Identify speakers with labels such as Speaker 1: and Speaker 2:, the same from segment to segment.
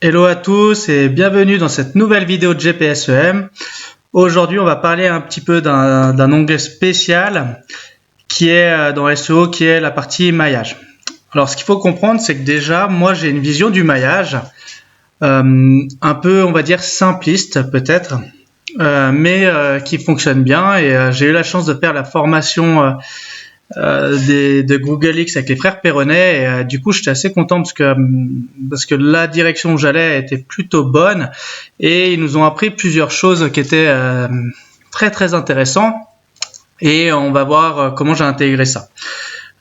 Speaker 1: Hello à tous et bienvenue dans cette nouvelle vidéo de GPSEM. Aujourd'hui, on va parler un petit peu d'un onglet spécial qui est dans SEO, qui est la partie maillage. Alors, ce qu'il faut comprendre, c'est que déjà, moi, j'ai une vision du maillage un peu, on va dire, simpliste peut-être, mais qui fonctionne bien. Et j'ai eu la chance de faire la formation de Google X avec les frères Perronnet et du coup j'étais assez content parce que la direction où j'allais était plutôt bonne et ils nous ont appris plusieurs choses qui étaient très très intéressantes et on va voir comment j'ai intégré ça.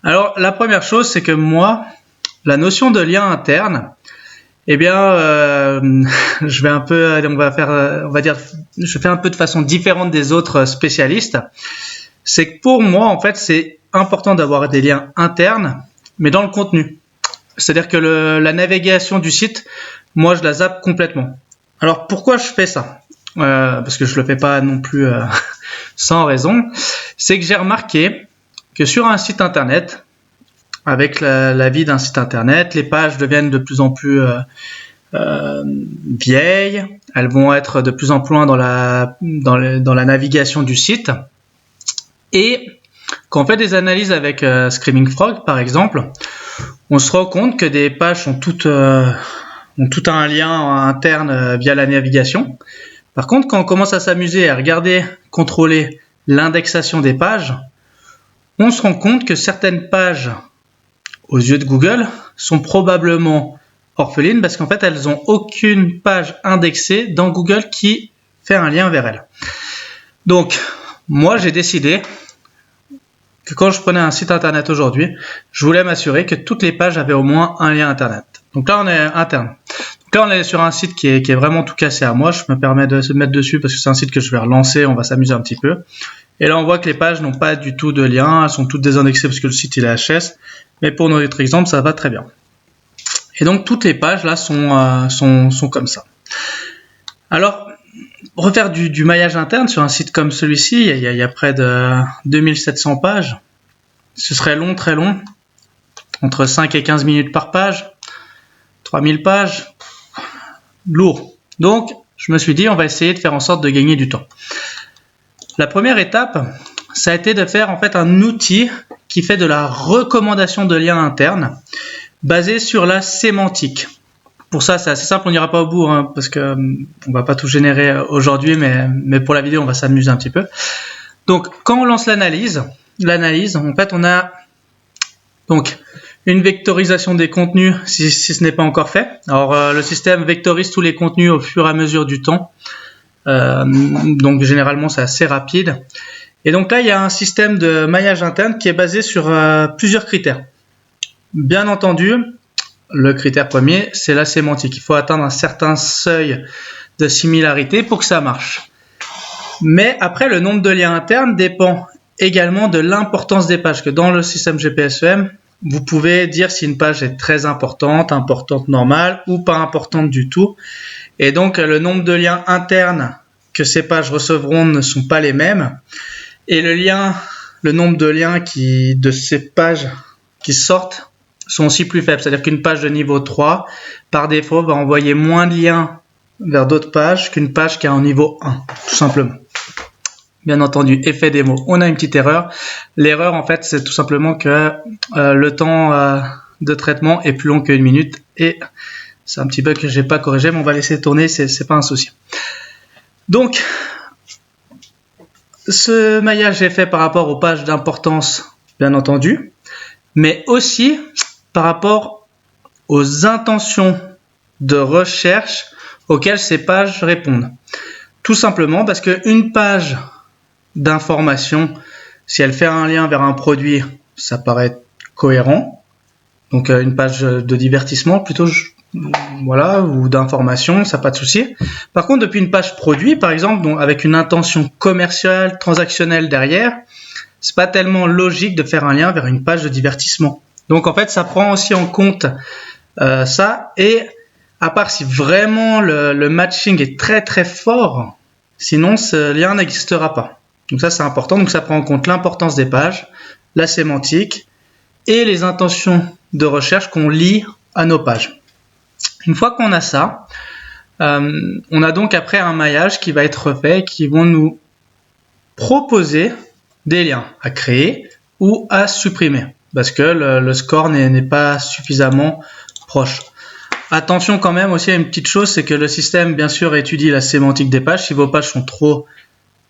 Speaker 1: Alors la première chose, c'est que moi, la notion de lien interne, eh bien je vais un peu, on va dire, je fais un peu de façon différente des autres spécialistes. C'est que pour moi, en fait, c'est important d'avoir des liens internes, mais dans le contenu. C'est-à-dire que la navigation du site, moi, je la zappe complètement. Alors, pourquoi je fais ça parce que je le fais pas non plus sans raison. C'est que j'ai remarqué que sur un site internet, avec la vie d'un site internet, les pages deviennent de plus en plus vieilles. Elles vont être de plus en plus loin dans la navigation du site. Et quand on fait des analyses avec Screaming Frog, par exemple, on se rend compte que des pages ont toutes un lien interne via la navigation. Par contre, quand on commence à s'amuser à regarder, contrôler l'indexation des pages, on se rend compte que certaines pages, aux yeux de Google, sont probablement orphelines parce qu'en fait, elles n'ont aucune page indexée dans Google qui fait un lien vers elles. Donc, moi, j'ai décidé que quand je prenais un site internet aujourd'hui, je voulais m'assurer que toutes les pages avaient au moins un lien internet. Donc là, on est interne. Donc là, on est sur un site qui est vraiment tout cassé à moi. Je me permets de se mettre dessus parce que c'est un site que je vais relancer. On va s'amuser un petit peu. Et là, on voit que les pages n'ont pas du tout de lien. Elles sont toutes désindexées parce que le site il est HS. Mais pour notre exemple, ça va très bien. Et donc, toutes les pages là sont comme ça. Alors, refaire du maillage interne sur un site comme celui-ci, il y a près de 2700 pages. Ce serait long, très long, entre 5 et 15 minutes par page, 3000 pages, lourd. Donc, je me suis dit, on va essayer de faire en sorte de gagner du temps. La première étape, ça a été de faire en fait un outil qui fait de la recommandation de liens internes basé sur la sémantique. Pour ça, c'est assez simple, on n'ira pas au bout parce que on va pas tout générer aujourd'hui, mais pour la vidéo, on va s'amuser un petit peu. Donc, quand on lance l'analyse, en fait, on a donc une vectorisation des contenus si ce n'est pas encore fait. Alors, le système vectorise tous les contenus au fur et à mesure du temps. Donc, généralement, c'est assez rapide. Et donc là, il y a un système de maillage interne qui est basé sur plusieurs critères. Bien entendu, le critère premier, c'est la sémantique. Il faut atteindre un certain seuil de similarité pour que ça marche. Mais après, le nombre de liens internes dépend également de l'importance des pages. Que dans le système GPSEM, vous pouvez dire si une page est très importante, normale ou pas importante du tout. Et donc, le nombre de liens internes que ces pages recevront ne sont pas les mêmes. Et le nombre de liens de ces pages qui sortent sont aussi plus faibles. C'est-à-dire qu'une page de niveau 3, par défaut, va envoyer moins de liens vers d'autres pages qu'une page qui est en niveau 1, tout simplement. Bien entendu, effet démo, on a une petite erreur. L'erreur, en fait, c'est tout simplement que le temps de traitement est plus long qu'une minute. Et c'est un petit bug que je n'ai pas corrigé, mais on va laisser tourner, c'est pas un souci. Donc, ce maillage est fait par rapport aux pages d'importance, bien entendu, mais aussi par rapport aux intentions de recherche auxquelles ces pages répondent. Tout simplement parce qu'une page d'information, si elle fait un lien vers un produit, ça paraît cohérent. Donc une page de divertissement plutôt, voilà, ou d'information, ça pas de souci. Par contre, depuis une page produit, par exemple, donc avec une intention commerciale, transactionnelle derrière, c'est pas tellement logique de faire un lien vers une page de divertissement. Donc en fait, ça prend aussi en compte ça. Et à part si vraiment le matching est très très fort, sinon ce lien n'existera pas. Donc ça, c'est important. Donc ça prend en compte l'importance des pages, la sémantique et les intentions de recherche qu'on lie à nos pages. Une fois qu'on a ça, on a donc après un maillage qui va être fait, qui vont nous proposer des liens à créer ou à supprimer, parce que le score n'est pas suffisamment proche. Attention quand même aussi à une petite chose, c'est que le système bien sûr étudie la sémantique des pages. Si vos pages sont trop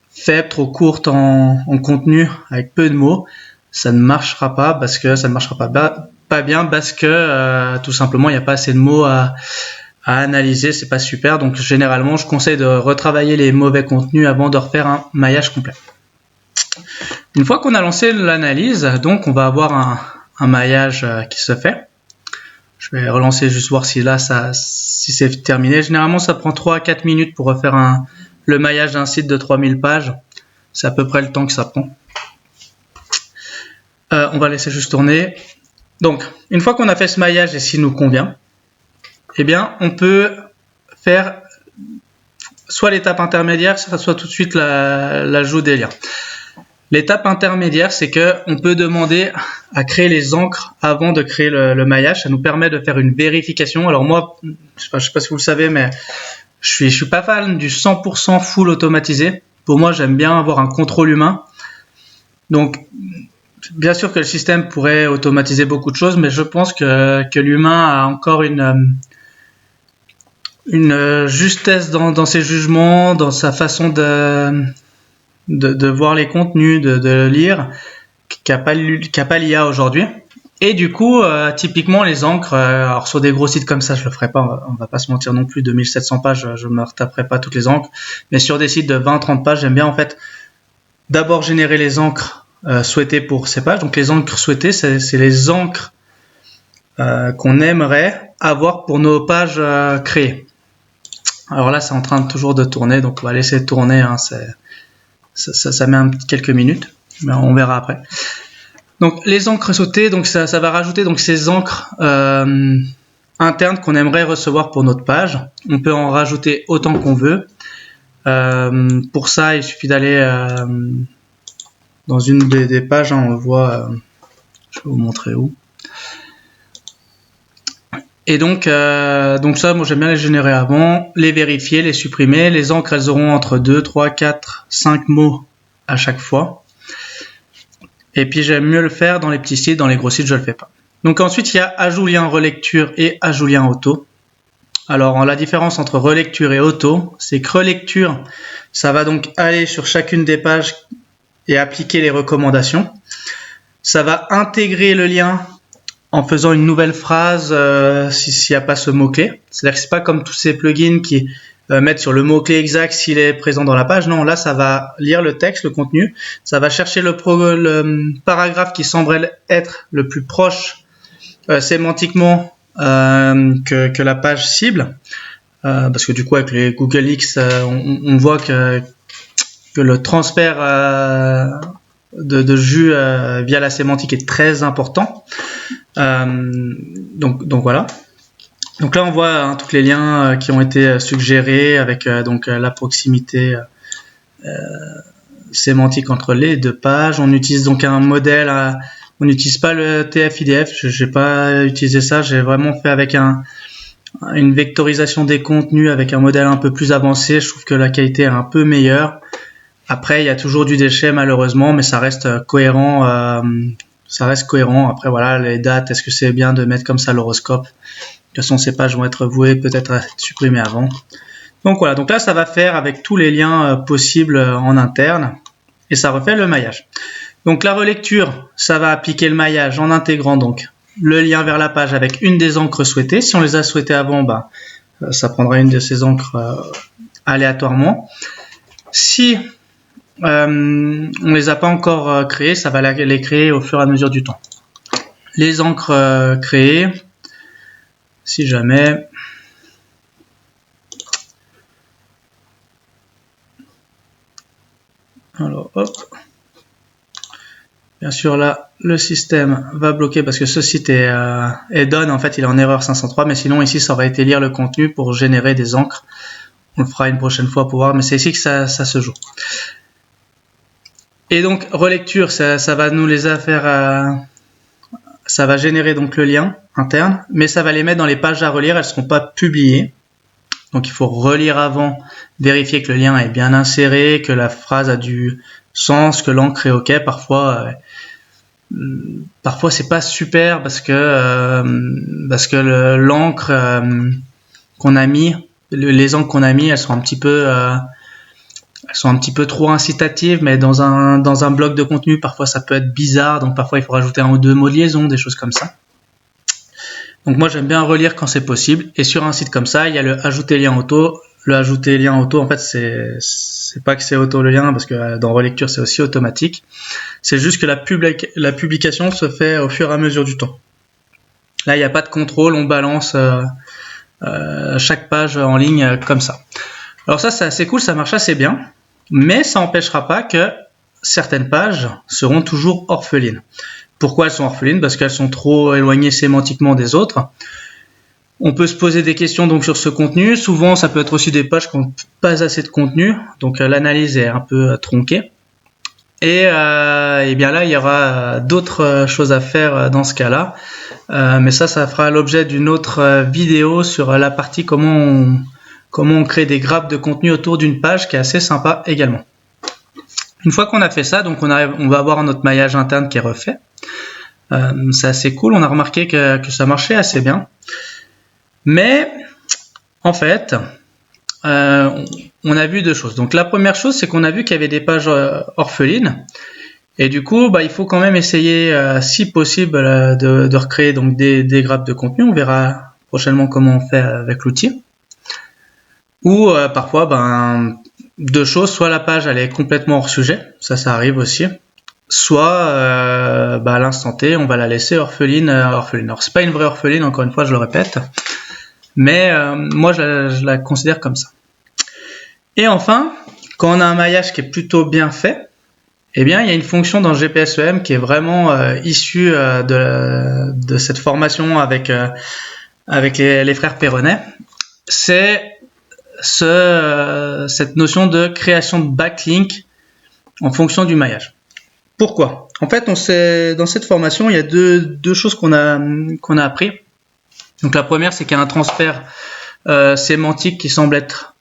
Speaker 1: faibles, trop courtes en contenu, avec peu de mots, ça ne marchera pas parce que ça ne marchera pas bien parce que tout simplement il n'y a pas assez de mots à analyser, c'est pas super. Donc généralement je conseille de retravailler les mauvais contenus avant de refaire un maillage complet. Une fois qu'on a lancé l'analyse, donc on va avoir un maillage qui se fait. Je vais relancer juste voir si là si c'est terminé. Généralement ça prend 3 à 4 minutes pour refaire le maillage d'un site de 3000 pages. C'est à peu près le temps que ça prend. On va laisser juste tourner. Donc une fois qu'on a fait ce maillage et s'il nous convient, eh bien on peut faire soit l'étape intermédiaire, soit tout de suite l'ajout des liens. L'étape intermédiaire, c'est qu'on peut demander à créer les encres avant de créer le maillage. Ça nous permet de faire une vérification. Alors moi, je sais pas si vous le savez, mais je suis pas fan du 100% full automatisé. Pour moi, j'aime bien avoir un contrôle humain. Donc, bien sûr que le système pourrait automatiser beaucoup de choses, mais je pense que l'humain a encore une justesse dans ses jugements, dans sa façon de voir les contenus, de lire, qu'a pas l'IA aujourd'hui. Et du coup, typiquement les encres, alors sur des gros sites comme ça, je le ferai pas, on va pas se mentir non plus, 2700 pages, je me retaperai pas toutes les encres, mais sur des sites de 20-30 pages, j'aime bien en fait d'abord générer les encres souhaitées pour ces pages. Donc les encres souhaitées, c'est les encres qu'on aimerait avoir pour nos pages créées. Alors là, c'est en train toujours de tourner, donc on va laisser tourner, hein, ça met quelques minutes, mais on verra après. Donc les encres sautées, donc ça va rajouter donc ces encres internes qu'on aimerait recevoir pour notre page. On peut en rajouter autant qu'on veut. Pour ça, il suffit d'aller dans une des pages, hein, on le voit. Je vais vous montrer où. Et donc ça, moi j'aime bien les générer avant, les vérifier, les supprimer. Les encres, elles auront entre 2, 3, 4, 5 mots à chaque fois. Et puis j'aime mieux le faire dans les petits sites, dans les gros sites, je le fais pas. Donc ensuite, il y a ajout lien relecture et ajout lien auto. Alors la différence entre relecture et auto, c'est que relecture, ça va donc aller sur chacune des pages et appliquer les recommandations. Ça va intégrer le lien en faisant une nouvelle phrase s'il n'y a pas ce mot-clé. C'est-à-dire que c'est pas comme tous ces plugins qui mettent sur le mot-clé exact s'il est présent dans la page. Non, là, ça va lire le texte, le contenu. Ça va chercher le paragraphe qui semblerait être le plus proche sémantiquement que la page cible. Parce que du coup, avec les Google X, on voit que le transfert de jus via la sémantique est très important. Donc voilà. Donc là on voit hein, tous les liens qui ont été suggérés avec la proximité sémantique entre les deux pages. On utilise donc un modèle, on n'utilise pas le TF-IDF, je n'ai pas utilisé ça, j'ai vraiment fait avec une vectorisation des contenus avec un modèle un peu plus avancé. Je trouve que la qualité est un peu meilleure. Après il y a toujours du déchet malheureusement, mais ça reste cohérent. Après voilà, les dates, est-ce que c'est bien de mettre comme ça l'horoscope? De toute façon, ces pages vont être vouées peut-être à être supprimées avant. Donc voilà, donc là ça va faire avec tous les liens possibles en interne et ça refait le maillage. Donc la relecture, ça va appliquer le maillage en intégrant donc le lien vers la page avec une des encres souhaitées. Si on les a souhaitées avant, ça prendra une de ces encres aléatoirement. Si on les a pas encore créées, ça va les créer au fur et à mesure du temps. Les encres créées, si jamais alors hop, bien sûr là le système va bloquer parce que ce site est done, en fait il est en erreur 503, mais sinon ici ça aurait été lire le contenu pour générer des encres. On le fera une prochaine fois pour voir, mais c'est ici que ça se joue. Et donc relecture, ça va nous les faire ça va générer donc le lien interne, mais ça va les mettre dans les pages à relire, elles ne seront pas publiées. Donc il faut relire avant, vérifier que le lien est bien inséré, que la phrase a du sens, que l'encre est ok. Parfois c'est pas super parce que l'encre qu'on a mis, les encres qu'on a mis, elles sont un petit peu trop incitatives, mais dans un bloc de contenu, parfois ça peut être bizarre, donc parfois il faut rajouter 1 ou 2 mots de liaison, des choses comme ça. Donc moi j'aime bien relire quand c'est possible, et sur un site comme ça, il y a le ajouter lien auto. Le ajouter lien auto, en fait, c'est pas que c'est auto le lien, parce que dans relecture c'est aussi automatique. C'est juste que la publication se fait au fur et à mesure du temps. Là il n'y a pas de contrôle, on balance chaque page en ligne comme ça. Alors ça c'est assez cool, ça marche assez bien, mais ça n'empêchera pas que certaines pages seront toujours orphelines. Pourquoi elles sont orphelines? Parce qu'elles sont trop éloignées sémantiquement des autres. On peut se poser des questions donc sur ce contenu. Souvent, ça peut être aussi des pages qui n'ont pas assez de contenu, donc l'analyse est un peu tronquée. Et bien là, il y aura d'autres choses à faire dans ce cas-là. Mais ça fera l'objet d'une autre vidéo sur la partie comment on crée des grappes de contenu autour d'une page, qui est assez sympa également. Une fois qu'on a fait ça, donc on va avoir notre maillage interne qui est refait. C'est assez cool, on a remarqué que ça marchait assez bien. Mais en fait, on a vu deux choses. Donc la première chose, c'est qu'on a vu qu'il y avait des pages orphelines. Et du coup, il faut quand même essayer, si possible, de recréer donc des grappes de contenu. On verra prochainement comment on fait avec l'outil. Ou parfois, deux choses. Soit la page elle est complètement hors sujet, ça arrive aussi. Soit à l'instant T, on va la laisser orpheline. Alors c'est pas une vraie orpheline, encore une fois, je le répète. Mais moi, je la considère comme ça. Et enfin, quand on a un maillage qui est plutôt bien fait, eh bien, il y a une fonction dans GPSEM qui est vraiment issue de cette formation avec les frères Perronnet. C'est cette notion de création de backlink en fonction du maillage. Pourquoi? En fait, dans cette formation, il y a deux choses qu'on a appris. Donc la première, c'est qu'il y a un transfert sémantique qui semble être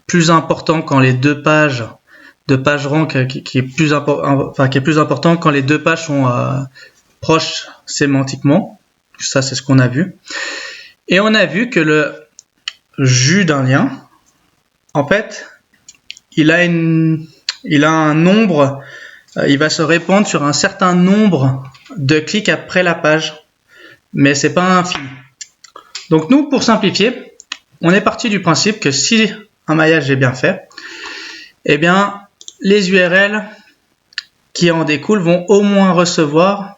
Speaker 1: plus important quand les deux pages de PageRank qui est plus important quand les deux pages sont proches sémantiquement. Ça, c'est ce qu'on a vu. Et on a vu que le jus d'un lien, en fait, il a un nombre, il va se répandre sur un certain nombre de clics après la page, mais c'est pas infini. Donc nous, pour simplifier, on est parti du principe que si un maillage est bien fait, eh bien, les URL qui en découlent vont au moins recevoir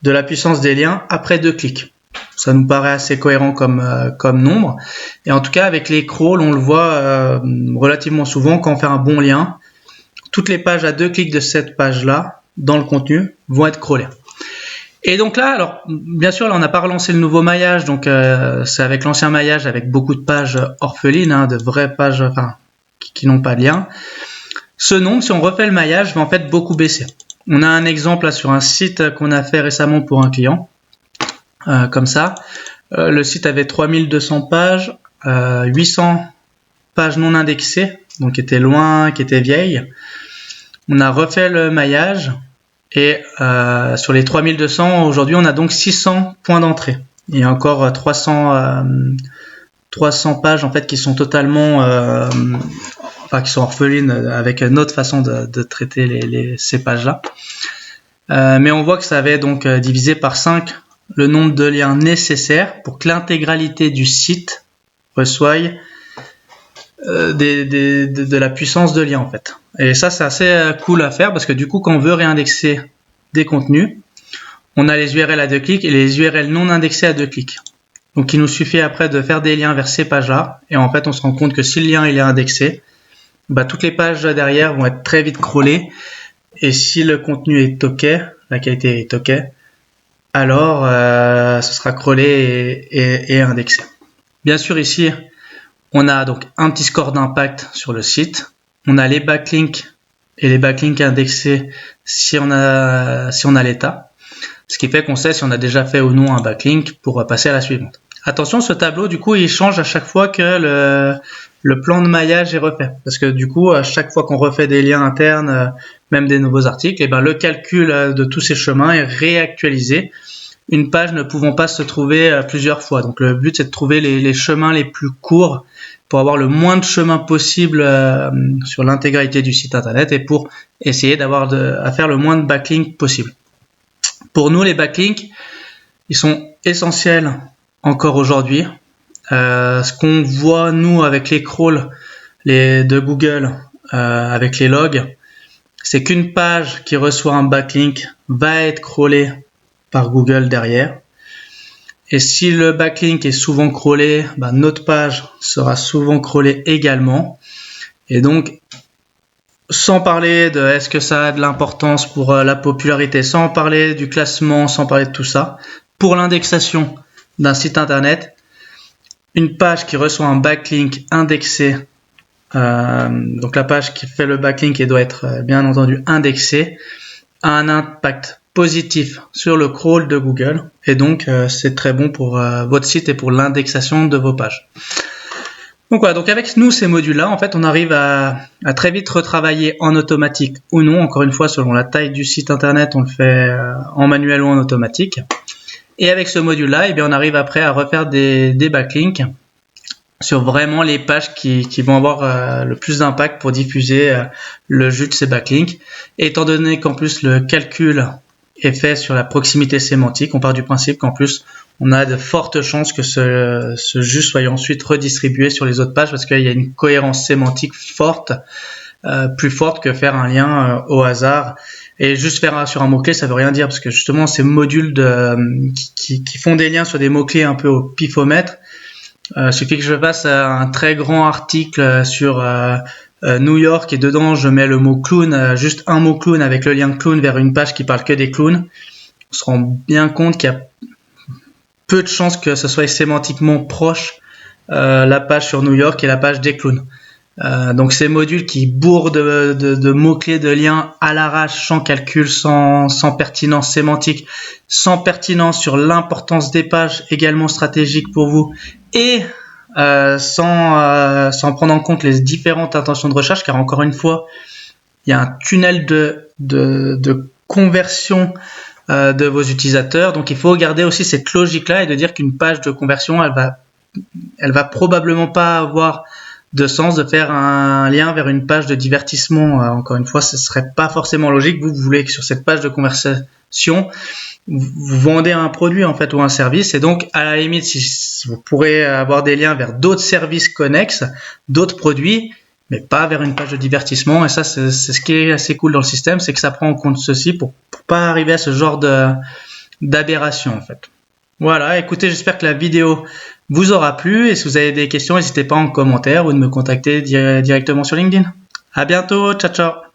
Speaker 1: de la puissance des liens après 2 clics. Ça nous paraît assez cohérent comme nombre. Et en tout cas, avec les crawls, on le voit relativement souvent quand on fait un bon lien. Toutes les pages à 2 clics de cette page-là, dans le contenu, vont être crawlées. Et donc là, alors bien sûr, là on n'a pas relancé le nouveau maillage, donc c'est avec l'ancien maillage avec beaucoup de pages orphelines, de vraies pages qui n'ont pas de lien. Ce nombre, si on refait le maillage, va en fait beaucoup baisser. On a un exemple là sur un site qu'on a fait récemment pour un client, comme ça. Le site avait 3200 pages, 800 pages non indexées, donc qui étaient loin, qui étaient vieilles. On a refait le maillage. Et sur les 3200, aujourd'hui, on a donc 600 points d'entrée. Il y a encore 300 pages en fait qui sont totalement, qui sont orphelines avec notre façon de traiter ces pages-là. Mais on voit que ça avait donc divisé par 5 le nombre de liens nécessaires pour que l'intégralité du site reçoive de la puissance de lien en fait. Et ça, c'est assez cool à faire parce que du coup, quand on veut réindexer des contenus, on a les URL à 2 clics et les URL non indexés à 2 clics. Donc, il nous suffit après de faire des liens vers ces pages-là. Et en fait, on se rend compte que si le lien il est indexé, toutes les pages derrière vont être très vite crawlées. Et si le contenu est OK, la qualité est OK, alors ce sera crawlé et indexé. Bien sûr, ici, on a donc un petit score d'impact sur le site. On a les backlinks et les backlinks indexés si on a l'état. ce qui fait qu'on sait si on a déjà fait ou non un backlink pour passer à la suivante. Attention, ce tableau, du coup, il change à chaque fois que le plan de maillage est refait. Parce que du coup, à chaque fois qu'on refait des liens internes, même des nouveaux articles, et ben, le calcul de tous ces chemins est réactualisé. Une page ne pouvant pas se trouver plusieurs fois. Donc le but, c'est de trouver les chemins les plus courts pour avoir le moins de chemins possible sur l'intégralité du site internet et pour essayer d'avoir à faire le moins de backlinks possible. Pour nous, les backlinks, ils sont essentiels encore aujourd'hui. Ce qu'on voit, nous, avec les crawls de Google, avec les logs, c'est qu'une page qui reçoit un backlink va être crawlée par Google derrière. Et si le backlink est souvent crawlé, notre page sera souvent crawlée également. Et donc, sans parler de est-ce que ça a de l'importance pour la popularité, sans parler du classement, sans parler de tout ça, pour l'indexation d'un site internet, une page qui reçoit un backlink indexé, donc la page qui fait le backlink et doit être bien entendu indexée, a un impact positif sur le crawl de Google et donc c'est très bon pour votre site et pour l'indexation de vos pages. Donc voilà, donc avec nous ces modules-là, en fait, on arrive à très vite retravailler en automatique ou non. Encore une fois, selon la taille du site internet, on le fait en manuel ou en automatique. Et avec ce module-là, on arrive après à refaire des backlinks sur vraiment les pages qui vont avoir le plus d'impact pour diffuser le jus de ces backlinks. Et étant donné qu'en plus le calcul est fait sur la proximité sémantique, on part du principe qu'en plus on a de fortes chances que ce jus soit ensuite redistribué sur les autres pages parce qu'il y a une cohérence sémantique forte, plus forte que faire un lien au hasard. Et juste faire sur un mot-clé, ça veut rien dire parce que justement ces modules qui font des liens sur des mots-clés un peu au pifomètre, suffit que je fasse un très grand article sur New York et dedans je mets le mot clown, juste un mot clown avec le lien clown vers une page qui parle que des clowns. On se rend bien compte qu'il y a peu de chances que ce soit sémantiquement proche la page sur New York et la page des clowns. Donc ces modules qui bourrent de mots-clés, de liens à l'arrache, sans calcul, sans pertinence sémantique, sans pertinence sur l'importance des pages également stratégique pour vous et sans prendre en compte les différentes intentions de recherche, car encore une fois, il y a un tunnel de conversion de vos utilisateurs. Donc il faut garder aussi cette logique-là et de dire qu'une page de conversion, elle va probablement pas avoir de sens de faire un lien vers une page de divertissement. Encore une fois, ce serait pas forcément logique. Vous voulez que sur cette page de conversation, vous vendez un produit en fait ou un service, et donc à la limite, si vous pourrez avoir des liens vers d'autres services connexes, d'autres produits, mais pas vers une page de divertissement. Et ça, c'est ce qui est assez cool dans le système, c'est que ça prend en compte ceci pour pas arriver à ce genre d'aberration en fait. Voilà, écoutez, j'espère que la vidéo vous aura plu, et si vous avez des questions, n'hésitez pas en commentaire ou de me contacter directement sur LinkedIn. À bientôt, ciao ciao.